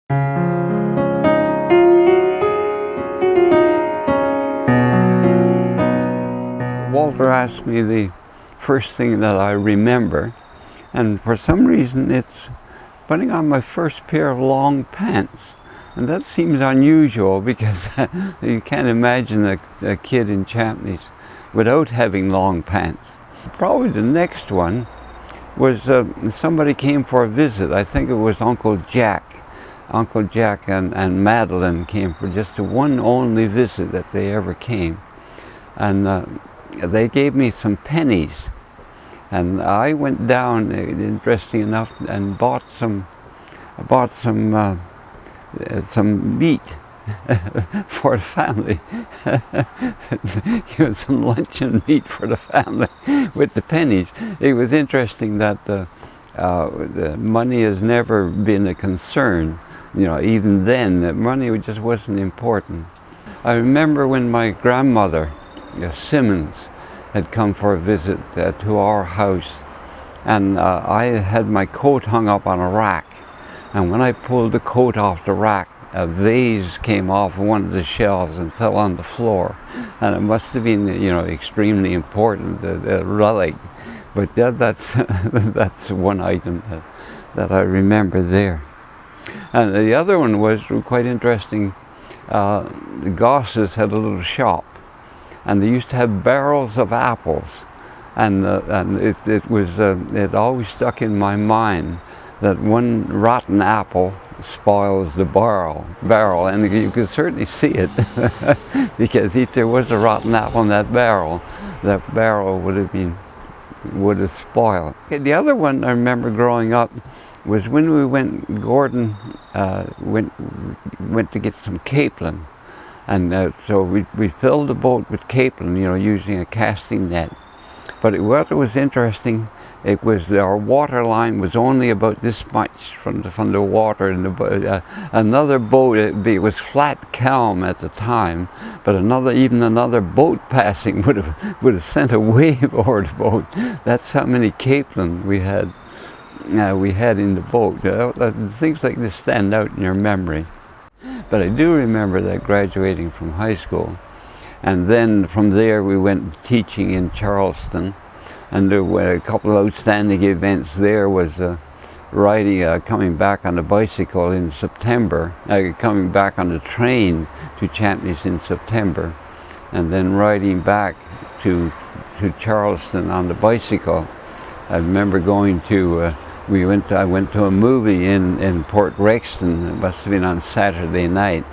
Walter asked me the first thing that I remember, and for some reason it's putting on my first pair of long pants. And that seems unusual because you can't imagine a kid in Champneys without having long pants. Probably the next one was somebody came for a visit. I think it was Uncle Jack. Uncle Jack and Madeline came for just the one only visit that they ever came. And they gave me some pennies. And I went down, interesting enough, and bought some meat for the family. Some luncheon meat for the family with the pennies. It was interesting that the money has never been a concern. Even then, money just wasn't important. I remember when my grandmother, Simmons, had come for a visit to our house, and I had my coat hung up on a rack. And when I pulled the coat off the rack, a vase came off one of the shelves and fell on the floor. And it must have been, extremely important, a relic. But that's, that's one item that I remember there. And the other one was quite interesting. The Gosses had a little shop, and they used to have barrels of apples. And it always stuck in my mind that one rotten apple spoils the barrel, and you could certainly see it because if there was a rotten apple in that barrel would have spoiled. Okay, the other one I remember growing up was when we went. Gordon went to get some capelin, and so we filled the boat with capelin, using a casting net. But what was interesting, it was our water line was only about this much from the water, and another boat, it was flat calm at the time, but even another boat passing would have sent a wave over the boat. That's how many capelin we had in the boat. Things like this stand out in your memory. But I do remember that graduating from high school, and then from there we went teaching in Charleston. And there were a couple of outstanding events there was riding, coming back on a bicycle in September, coming back on the train to Champneys in September, and then riding back to Charleston on the bicycle. I remember going to, I went to a movie in Port Rexton. It must have been on Saturday night,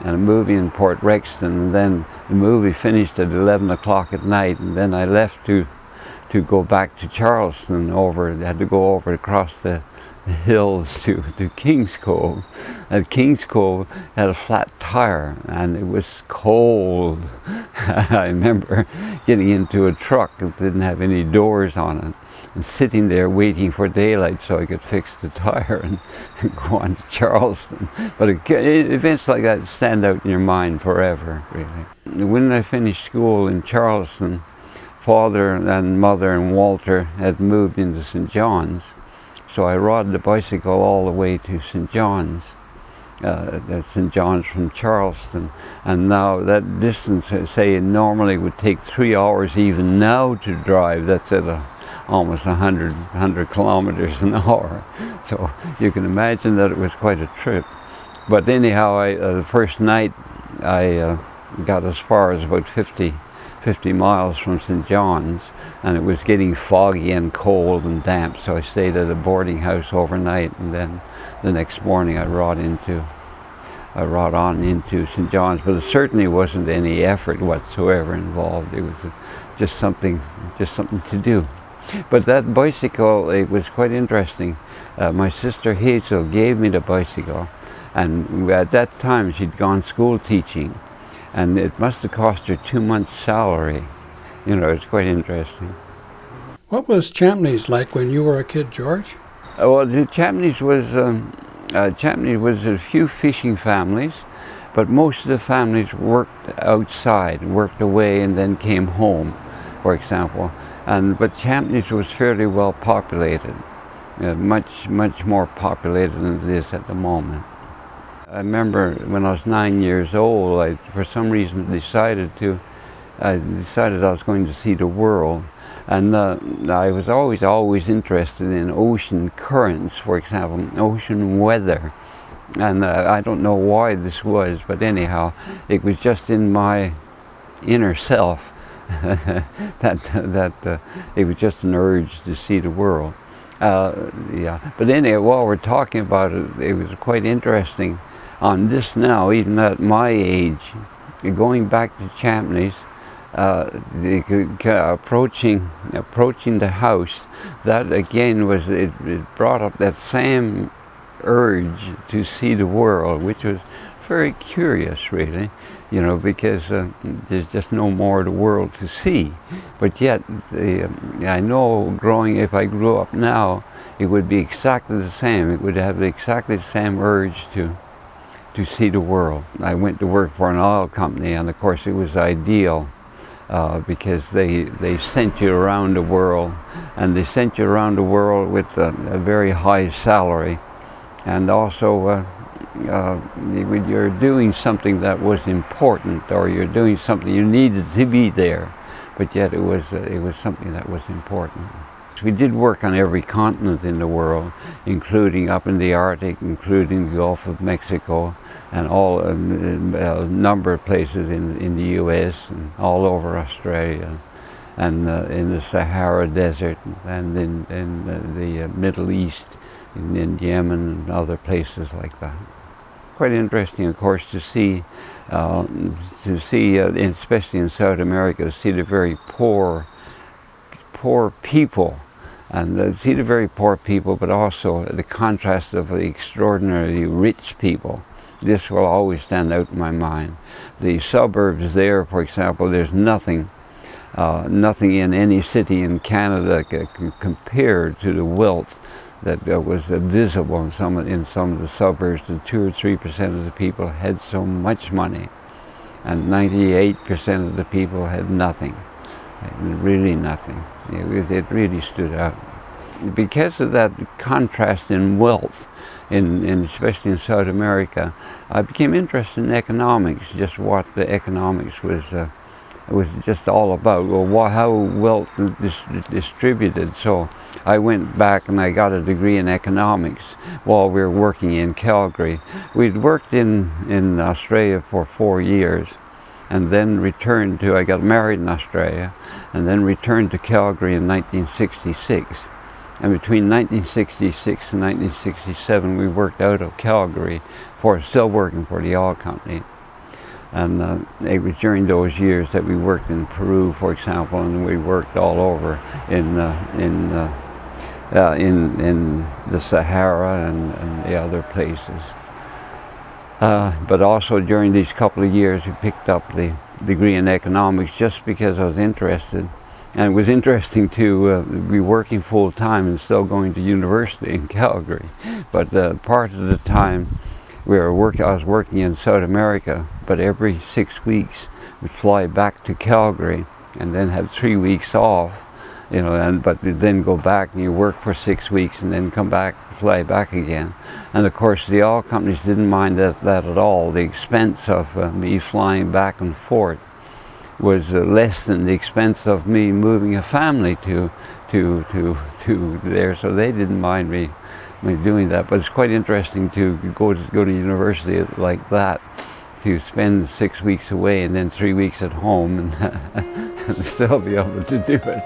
and a movie in Port Rexton, and then the movie finished at 11 o'clock at night, and then I left to go back to Charleston. Had to go over across the hills to Kings Cove. And Kings Cove had a flat tire, and it was cold. I remember getting into a truck that didn't have any doors on it, and sitting there waiting for daylight so I could fix the tire and go on to Charleston. But events like that stand out in your mind forever, really. When I finished school in Charleston, Father and Mother and Walter had moved into St. John's, so I rode the bicycle all the way to St. John's. St. John's from Charleston, and now that distance, say, normally would take 3 hours even now to drive. That's at almost 100 kilometers an hour, so you can imagine that it was quite a trip. But anyhow, the first night I got as far as about 50 miles from St. John's, and it was getting foggy and cold and damp, so I stayed at a boarding house overnight, and then the next morning I rode on into St. John's. But it certainly wasn't any effort whatsoever involved. It was just something to do. But that bicycle, it was quite interesting. My sister Hazel gave me the bicycle, and at that time she'd gone school teaching, and it must have cost her 2 months' salary. It's quite interesting. What was Champneys like when you were a kid, George? Well, Champneys was a few fishing families, but most of the families worked outside, worked away, and then came home, for example. But Champneys was fairly well populated, much more populated than it is at the moment. I remember when I was 9 years old, I, for some reason, decided I was going to see the world. And I was always interested in ocean currents, for example, ocean weather. And I don't know why this was, but anyhow, it was just in my inner self that it was just an urge to see the world. Yeah, but anyway, while we're talking about it, it was quite interesting. On this now, even at my age, going back to Champneys, approaching the house, that again it brought up that same urge to see the world, which was very curious, really, you know, because there's just no more of the world to see. But yet, I know if I grew up now, it would be exactly the same. It would have exactly the same urge to see the world. I went to work for an oil company, and of course it was ideal because they sent you around the world, and they sent you around the world with a very high salary, and also you're doing something that was important, or you're doing something you needed to be there, but yet it was something that was important. We did work on every continent in the world, including up in the Arctic, including the Gulf of Mexico, and a number of places in the U.S. and all over Australia, and in the Sahara Desert, and in the Middle East, in Yemen and other places like that. Quite interesting, of course, to see, especially in South America, to see the very poor people. And see the very poor people, but also the contrast of the extraordinarily rich people. This will always stand out in my mind. The suburbs there, for example, there's nothing in any city in Canada compared to the wealth that was visible in some of the suburbs. The 2 or 3% of the people had so much money, and 98% of the people had nothing. Really nothing. It really stood out. Because of that contrast in wealth, especially in South America, I became interested in economics, just what the economics was just all about, or how wealth was distributed. So I went back and I got a degree in economics while we were working in Calgary. We'd worked in Australia for 4 years, and then I got married in Australia, and then returned to Calgary in 1966. And between 1966 and 1967, we worked out of Calgary, still working for the oil company. And it was during those years that we worked in Peru, for example, and we worked all over in the Sahara and the other places. But also during these couple of years, we picked up the degree in economics just because I was interested. And it was interesting to be working full time and still going to university in Calgary. But part of the time I was working in South America, but every 6 weeks we'd fly back to Calgary and then have 3 weeks off, you know, but then go back and you work for 6 weeks and then come back, fly back again. And of course the oil companies didn't mind that at all. The expense of me flying back and forth was less than the expense of me moving a family to there, so they didn't mind me doing that. But it's quite interesting to go to university like that, to spend 6 weeks away and then 3 weeks at home and still be able to do it.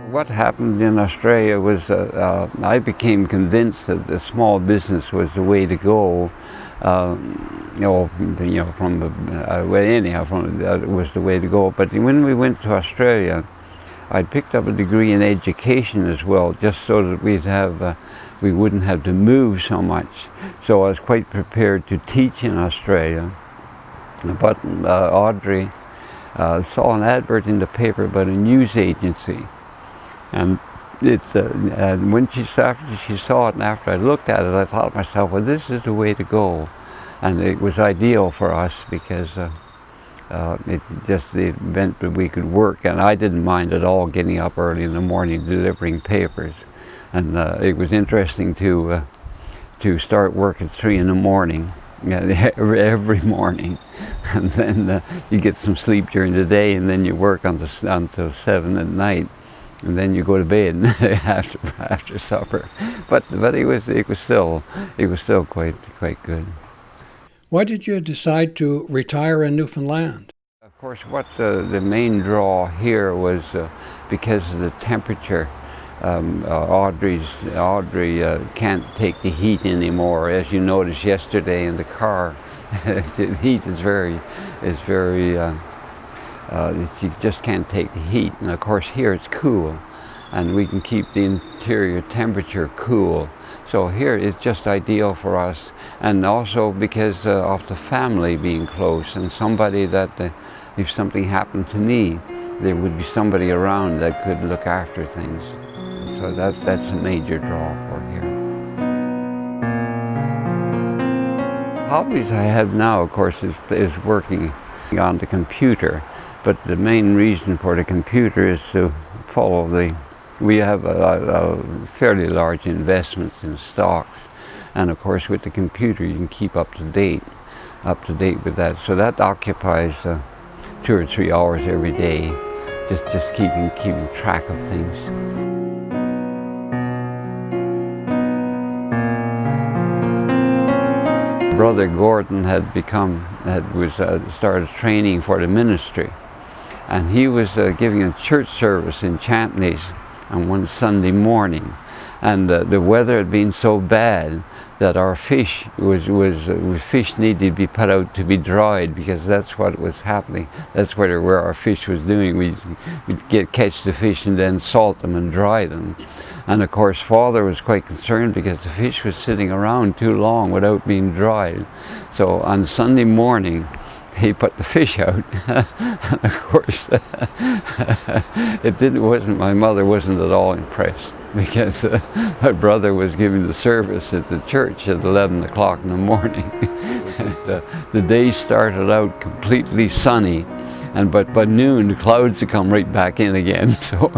What happened in Australia was I became convinced that the small business was the way to go. It was the way to go. But when we went to Australia, I picked up a degree in education as well, just so that we wouldn't have to move so much. So I was quite prepared to teach in Australia. But Audrey saw an advert in the paper about a news agency, and when she saw it, and after I looked at it, I thought to myself, well, this is the way to go. And it was ideal for us because it meant that we could work, and I didn't mind at all getting up early in the morning delivering papers. And it was interesting to to start work at 3 in the morning, every morning, and then you get some sleep during the day, and then you work until 7 at night, and then you go to bed after supper. But it was still quite good. Why did you decide to retire in Newfoundland? Of course, what the main draw here was because of the temperature. Audrey can't take the heat anymore. As you noticed yesterday in the car, the heat is very, she just can't take the heat. And of course here it's cool, and we can keep the interior temperature cool. So here it's just ideal for us, and also because of the family being close, and somebody that if something happened to me, there would be somebody around that could look after things. So that's a major draw for here. Hobbies I have now, of course, is working on the computer. But the main reason for the computer is to follow we have a fairly large investment in stocks. And of course with the computer you can keep up to date with that. So that occupies 2 or 3 hours every day, just keeping track of things. Brother Gordon started training for the ministry, and he was giving a church service in Champneys on one Sunday morning, and the weather had been so bad that our fish fish needed to be put out to be dried, because that's what was happening. That's where our fish was doing. We'd catch the fish and then salt them and dry them. And of course Father was quite concerned because the fish was sitting around too long without being dried. So on Sunday morning he put the fish out, and of course my mother wasn't at all impressed, because my brother was giving the service at the church at 11 o'clock in the morning. And, the day started out completely sunny, but by noon the clouds had come right back in again. So